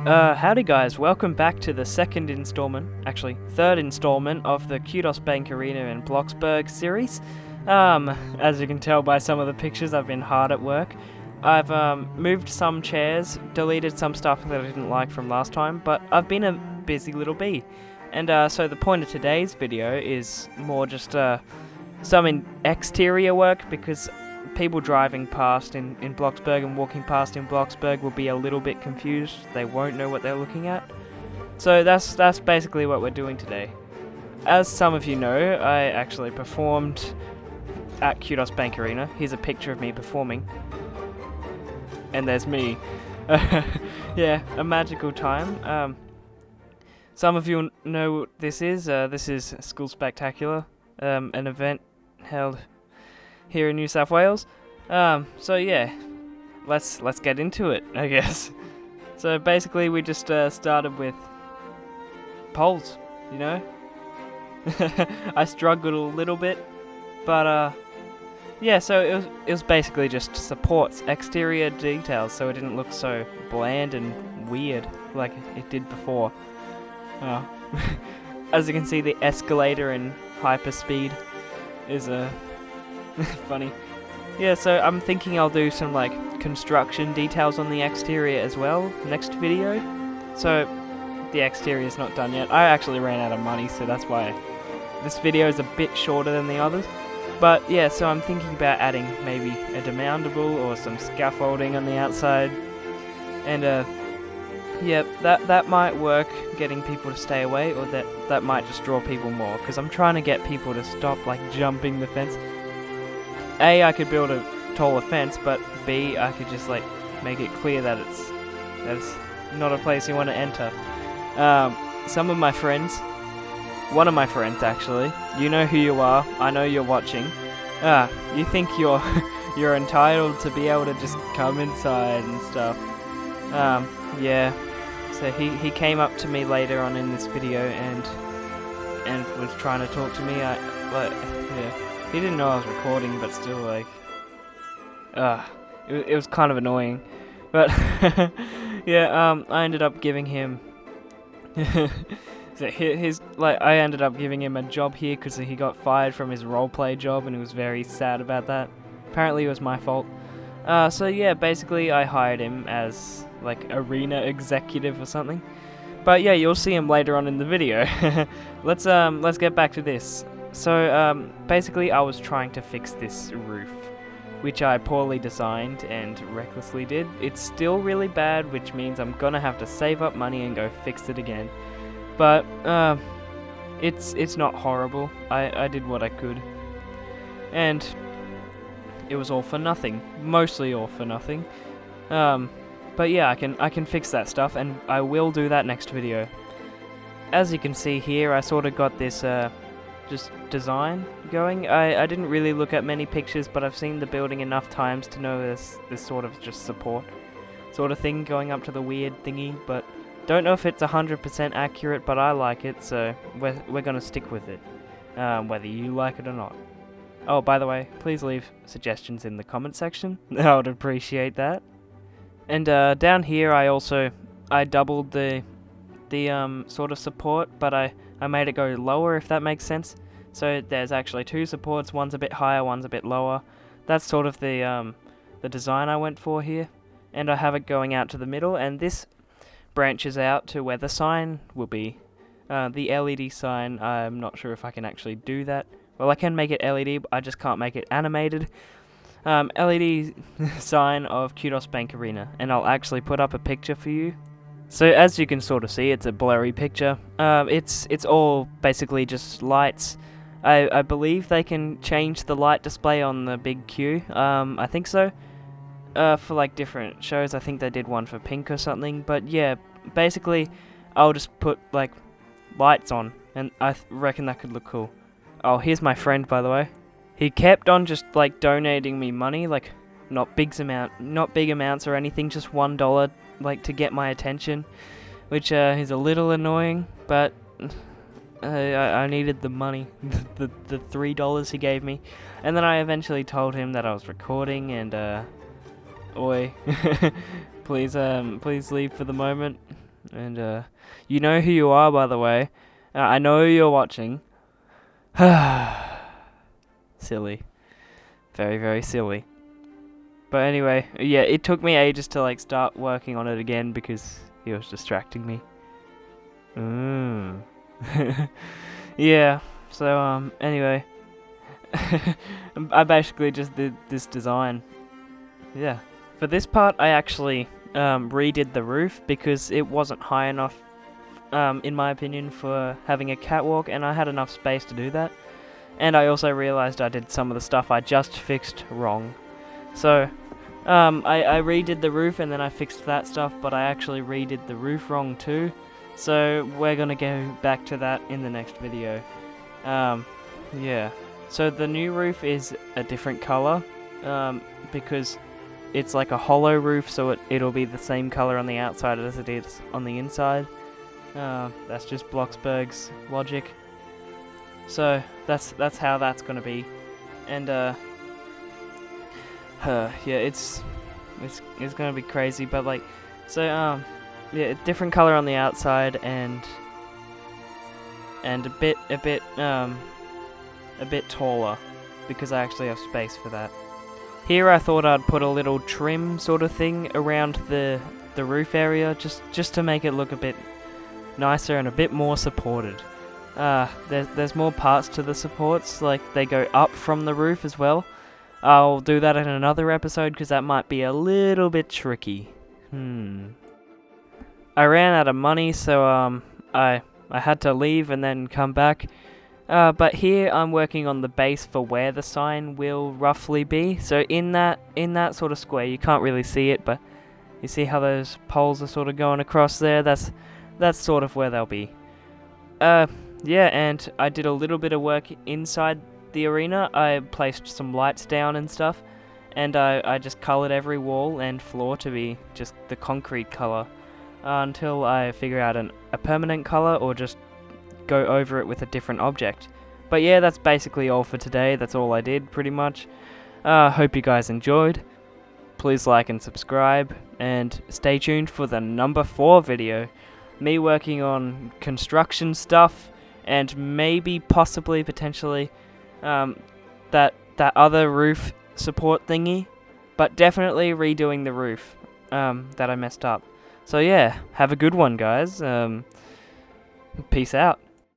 Howdy guys, welcome back to the third installment of the Qudos Bank Arena in Bloxburg series. As you can tell by some of the pictures, I've been hard at work. I've moved some chairs, deleted some stuff that I didn't like from last time, but I've been a busy little bee. And so the point of today's video is more just some exterior work, because people driving past in Bloxburg and walking past in Bloxburg will be a little bit confused. They won't know what they're looking at. So that's basically what we're doing today. As some of you know, I actually performed at Qudos Bank Arena. Here's a picture of me performing. And there's me. Yeah, a magical time. Some of you know what this is. This is School Spectacular, an event held here in New South Wales. So yeah, let's get into it, I guess. So basically we just started with poles, you know. I struggled a little bit, but yeah, so it was basically just supports, exterior details, so it didn't look so bland and weird like it did before. As you can see, the escalator in hyperspeed is funny. Yeah, so I'm thinking I'll do some like construction details on the exterior as well next video. So the exterior is not done yet. I actually ran out of money, so that's why this video is a bit shorter than the others. But yeah, so I'm thinking about adding maybe a demountable or some scaffolding on the outside. And yeah, that might work, getting people to stay away, or that might just draw people more, because I'm trying to get people to stop like jumping the fence. A, I could build a taller fence, but B, I could just like make it clear that it's not a place you want to enter. Some of my friends, one of my friends actually, you know who you are, I know you're watching. You think you're entitled to be able to just come inside and stuff. Yeah. So he came up to me later on in this video and was trying to talk to me. Yeah. He didn't know I was recording, but still, like, it was kind of annoying. But yeah, I ended up giving him I ended up giving him a job here because he got fired from his roleplay job, and he was very sad about that. Apparently, it was my fault. So yeah, basically, I hired him as like arena executive or something. But yeah, you'll see him later on in the video. Let's get back to this. So basically I was trying to fix this roof, which I poorly designed and recklessly did. It's still really bad, which means I'm gonna have to save up money and go fix it again. But it's not horrible. I did what I could, and it was all for nothing, mostly all for nothing. But yeah, I can fix that stuff, and I will do that next video. As you can see here, I sort of got this just design going. I didn't really look at many pictures, but I've seen the building enough times to know this sort of just support sort of thing going up to the weird thingy, but don't know if it's 100% accurate, but I like it, so we're gonna stick with it, whether you like it or not. Oh, by the way, please leave suggestions in the comment section. I would appreciate that. And down here I doubled the sort of support, but I made it go lower, if that makes sense. So there's actually two supports, one's a bit higher, one's a bit lower. That's sort of the design I went for here. And I have it going out to the middle, and this branches out to where the sign will be. The LED sign, I'm not sure if I can actually do that. Well, I can make it LED, but I just can't make it animated. LED sign of Qudos Bank Arena, and I'll actually put up a picture for you. So as you can sort of see, it's a blurry picture. It's all basically just lights. I believe they can change the light display on the big Q. I think so. For like different shows, I think they did one for Pink or something. But yeah, basically, I'll just put like lights on, and I reckon that could look cool. Oh, here's my friend, by the way. He kept on just like donating me money, like not big amounts or anything, just $1, like to get my attention, which is a little annoying, but I needed the money, the $3 he gave me. And then I eventually told him that I was recording, and oi, please leave for the moment. And you know who you are, by the way. I know you're watching. Silly. Very, very silly. But anyway, yeah, it took me ages to like start working on it again because he was distracting me. Yeah, so anyway. I basically just did this design. Yeah. For this part, I actually redid the roof because it wasn't high enough, in my opinion, for having a catwalk, and I had enough space to do that. And I also realized I did some of the stuff I just fixed wrong. So, I redid the roof and then I fixed that stuff, but I actually redid the roof wrong too. So, we're gonna go back to that in the next video. Yeah. So, the new roof is a different color, because it's like a hollow roof, so it'll be the same color on the outside as it is on the inside. That's just Bloxburg's logic. So that's how that's gonna be, and yeah, it's gonna be crazy. But like, so yeah, different color on the outside and a bit taller because I actually have space for that. Here I thought I'd put a little trim sort of thing around the roof area just to make it look a bit nicer and a bit more supported. There's more parts to the supports, like they go up from the roof as well. I'll do that in another episode because that might be a little bit tricky. I ran out of money, so I had to leave and then come back. But here I'm working on the base for where the sign will roughly be. So in that sort of square, you can't really see it, but you see how those poles are sort of going across there? That's sort of where they'll be. Yeah, and I did a little bit of work inside the arena. I placed some lights down and stuff, and I just colored every wall and floor to be just the concrete color until I figure out a permanent color or just go over it with a different object. But yeah, that's basically all for today. That's all I did, pretty much. Hope you guys enjoyed. Please like and subscribe, and stay tuned for the number 4 video. Me working on construction stuff, and maybe, possibly, potentially, that other roof support thingy, but definitely redoing the roof that I messed up. So yeah, have a good one, guys. Peace out.